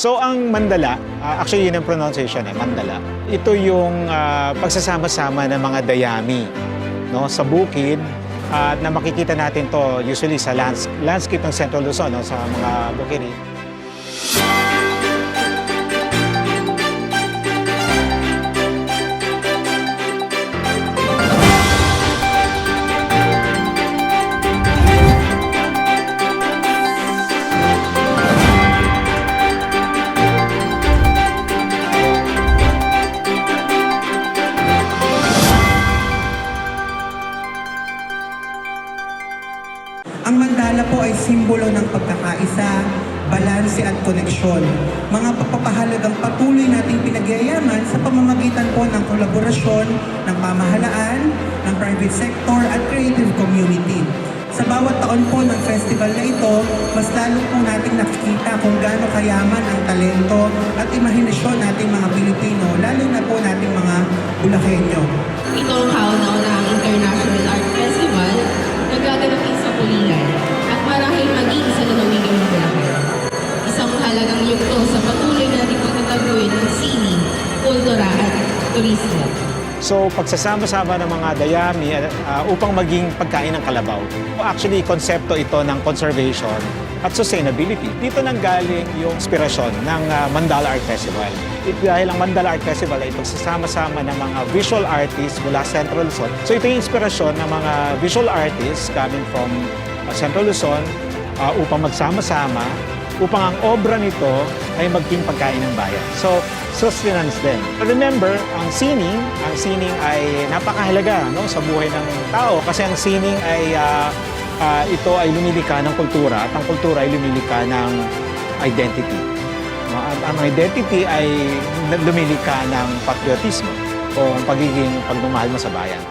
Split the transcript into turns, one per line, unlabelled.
So ang mandala, actually yun ang pronunciation mandala. Ito yung pagsasama-sama ng mga dayami, no, sa bukid. Na makikita natin to usually sa landscape ng Central Luzon, no, sa mga bukid.
Ang mandala po ay simbolo ng pagkakaisa, balanse at koneksyon. Mga pagpapahalagang patuloy nating pinagyayaman sa pamamagitan po ng kolaborasyon ng pamahalaan, ng private sector at creative community. Sa bawat taon po ng festival na ito, mas lalo po nating nakikita kung gaano kayaman ang talento at imahinasyon nating mga Pilipino, lalo na po nating mga Bulakenyo.
Ito ang kauna-unahang International Art Festival na gaganapin sa Pulilan at marahil maging sa lalawigan ng Bulacan. Isang mahalagang yugto sa patuloy nating pagtataguin ng sining, kultura at turismo.
So pagsasama-sama ng mga dayami upang maging pagkain ng kalabaw. Actually, konsepto ito ng conservation at sustainability. Dito nanggaling yung inspirasyon ng Mandala Art Festival. Dahil ang Mandala Art Festival ay pagsasama-sama ng mga visual artists mula Central Luzon. So ito yung inspirasyon ng mga visual artists coming from Central Luzon upang magsama-sama upang ang obra nito ay maging pagkain ng bayan. So, sustenance din. Remember, ang sining ay napakahalaga, no, sa buhay ng tao kasi ang sining ay ito ay lumilika ng kultura at ang kultura ay lumilika ng identity. No? At ang identity ay lumilika ng patriotismo o pagiging pagmamahal mo sa bayan.